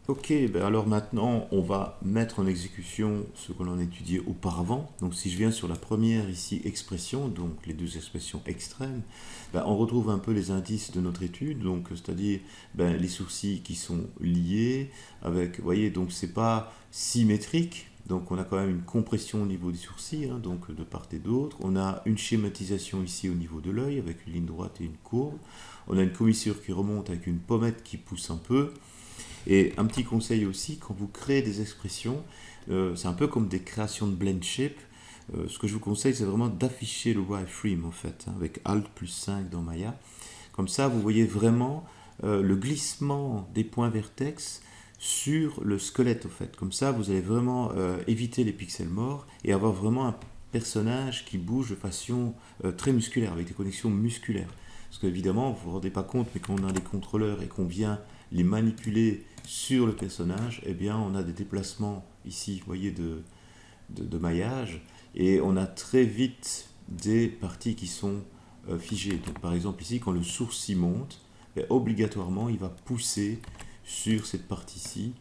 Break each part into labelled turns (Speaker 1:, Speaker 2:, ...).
Speaker 1: Ok, ben alors maintenant, on va mettre en exécution ce que l'on a étudié auparavant. Donc si je viens sur la première ici expression, donc les deux expressions extrêmes, ben, on retrouve un peu les indices de notre étude, donc c'est-à-dire ben, les sourcils qui sont liés avec, vous voyez, donc c'est pas symétrique, donc on a quand même une compression au niveau des sourcils, hein, donc de part et d'autre. On a une schématisation ici au niveau de l'œil avec une ligne droite et une courbe. On a une commissure qui remonte avec une pommette qui pousse un peu. Et un petit conseil aussi, quand vous créez des expressions, c'est un peu comme des créations de blend shape. Ce que je vous conseille, c'est vraiment d'afficher le wireframe en fait, hein, avec Alt plus 5 dans Maya. Comme ça, vous voyez vraiment le glissement des points vertex sur le squelette en fait. Comme ça, vous allez vraiment éviter les pixels morts et avoir vraiment un personnage qui bouge de façon très musculaire, avec des connexions musculaires. Parce qu'évidemment, vous ne vous rendez pas compte, mais quand on a des contrôleurs et qu'on vient les manipuler sur le personnage, eh bien, on a des déplacements ici, vous voyez, de maillage, et on a très vite des parties qui sont figées. Donc, par exemple, ici, quand le sourcil monte, eh, obligatoirement, il va pousser sur cette partie-ci,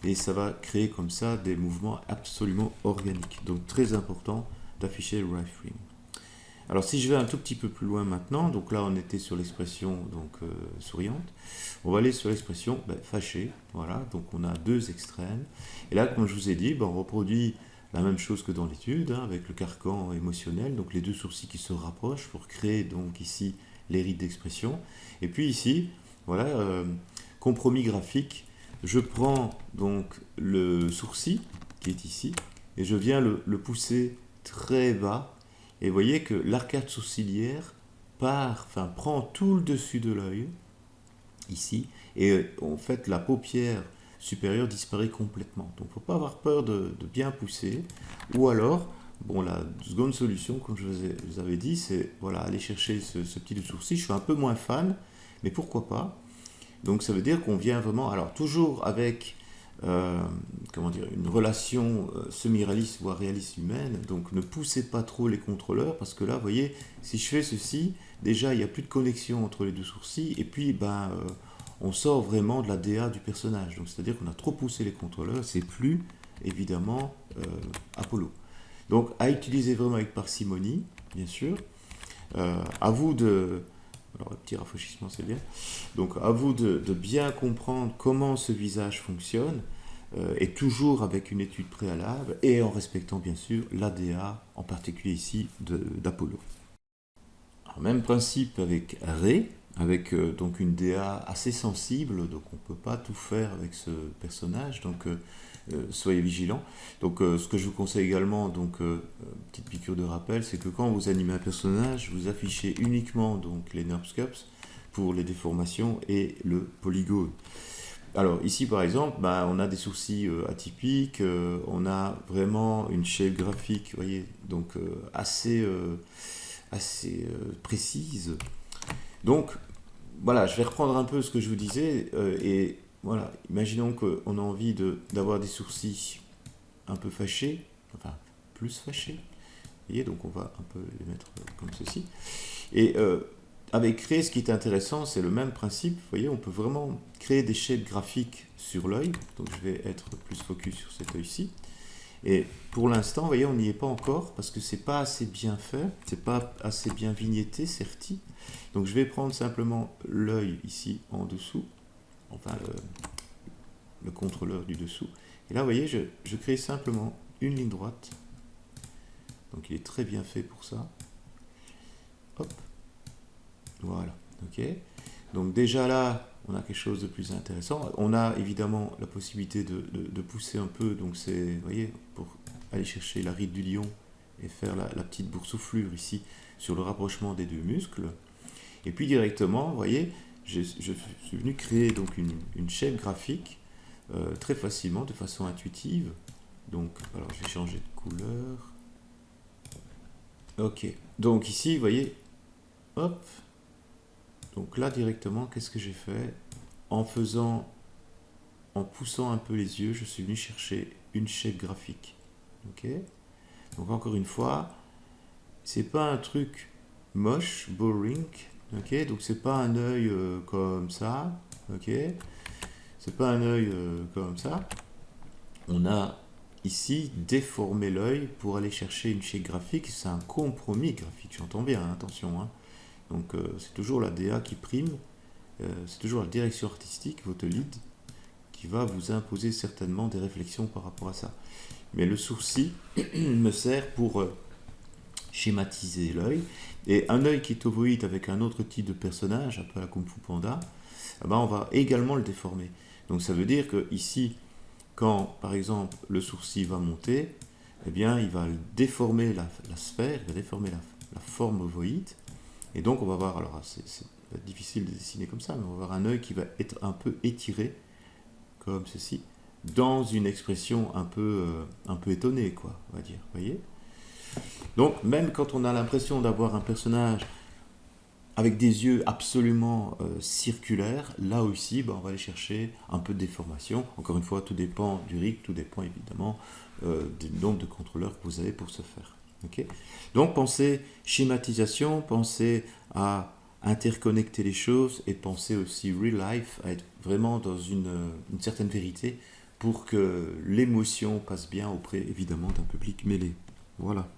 Speaker 1: et ça va créer comme ça des mouvements absolument organiques. Donc, très important d'afficher le wireframe. Alors si je vais un tout petit peu plus loin maintenant, donc là on était sur l'expression donc souriante, on va aller sur l'expression fâchée, voilà, donc on a deux extrêmes, et là comme je vous ai dit, on reproduit la même chose que dans l'étude, hein, avec le carcan émotionnel, donc les deux sourcils qui se rapprochent pour créer donc ici les rides d'expression, et puis ici, voilà, compromis graphique, je prends donc le sourcil qui est ici, et je viens le pousser très bas. Et vous voyez que l'arcade sourcilière prend tout le dessus de l'œil, ici, et en fait la paupière supérieure disparaît complètement. Donc il ne faut pas avoir peur de bien pousser. Ou alors, bon, la seconde solution, comme je vous avais dit, c'est voilà, aller chercher ce petit sourcil. Je suis un peu moins fan, mais pourquoi pas. Donc ça veut dire qu'on vient vraiment, alors toujours avec comment dire, une relation semi-réaliste voire réaliste humaine, donc ne poussez pas trop les contrôleurs parce que là, vous voyez, si je fais ceci, déjà il n'y a plus de connexion entre les deux sourcils et puis on sort vraiment de la DA du personnage. Donc c'est-à-dire qu'on a trop poussé les contrôleurs, c'est plus évidemment Apollo. Donc à utiliser vraiment avec parcimonie, bien sûr. À vous de, alors le petit rafraîchissement c'est bien. Donc à vous de bien comprendre comment ce visage fonctionne, et toujours avec une étude préalable et en respectant bien sûr l'ADA, en particulier ici d'Apollo. Même principe avec Ray, avec donc une DA assez sensible, donc on ne peut pas tout faire avec ce personnage, donc soyez vigilants. Donc ce que je vous conseille également, donc petite piqûre de rappel, c'est que quand vous animez un personnage, vous affichez uniquement donc les NURBS cups pour les déformations et le polygone. Alors ici par exemple, on a des sourcils atypiques, on a vraiment une shape graphique, vous voyez, donc assez précise. Donc voilà, je vais reprendre un peu ce que je vous disais, et voilà, imaginons qu'on a envie d'avoir des sourcils un peu fâchés, enfin plus fâchés, vous voyez, donc on va un peu les mettre comme ceci. Et avec créer, ce qui est intéressant, c'est le même principe. Vous voyez, on peut vraiment créer des shapes graphiques sur l'œil. Donc je vais être plus focus sur cet œil-ci. Et pour l'instant, vous voyez, on n'y est pas encore parce que c'est pas assez bien fait, c'est pas assez bien vignetté, certi. Donc je vais prendre simplement l'œil ici en dessous, enfin le contrôleur du dessous. Et là, vous voyez, je crée simplement une ligne droite. Donc il est très bien fait pour ça. Hop. Voilà, ok. Donc déjà là, on a quelque chose de plus intéressant. On a évidemment la possibilité de pousser un peu, donc c'est, vous voyez, pour aller chercher la ride du lion et faire la petite boursouflure ici sur le rapprochement des deux muscles. Et puis directement, vous voyez, je suis venu créer donc une chaîne graphique très facilement, de façon intuitive. Donc, alors je vais changer de couleur. Ok, donc ici, vous voyez, hop, donc là directement, qu'est-ce que j'ai fait? En poussant un peu les yeux, je suis venu chercher une shape graphique. Ok. Donc encore une fois, c'est pas un truc moche, boring. Ok. Donc c'est pas un œil comme ça. Ok. C'est pas un œil comme ça. On a ici déformé l'œil pour aller chercher une shape graphique. C'est un compromis graphique, j'entends bien, hein, attention. Hein. Donc c'est toujours la DA qui prime, c'est toujours la direction artistique, votre lead, qui va vous imposer certainement des réflexions par rapport à ça. Mais le sourcil me sert pour schématiser l'œil. Et un œil qui est ovoïde avec un autre type de personnage, un peu à la Kung Fu Panda, eh ben on va également le déformer. Donc ça veut dire que ici, quand par exemple le sourcil va monter, eh bien il va déformer la sphère, il va déformer la forme ovoïde. Et donc on va voir, alors c'est difficile de dessiner comme ça, mais on va voir un œil qui va être un peu étiré, comme ceci, dans une expression un peu étonnée, quoi, on va dire, vous voyez. Donc même quand on a l'impression d'avoir un personnage avec des yeux absolument circulaires, là aussi, on va aller chercher un peu de déformation. Encore une fois, tout dépend du rig, tout dépend évidemment du nombre de contrôleurs que vous avez pour ce faire. Okay. Donc pensez schématisation, pensez à interconnecter les choses et pensez aussi real life, à être vraiment dans une certaine vérité pour que l'émotion passe bien auprès évidemment d'un public mêlé. Voilà.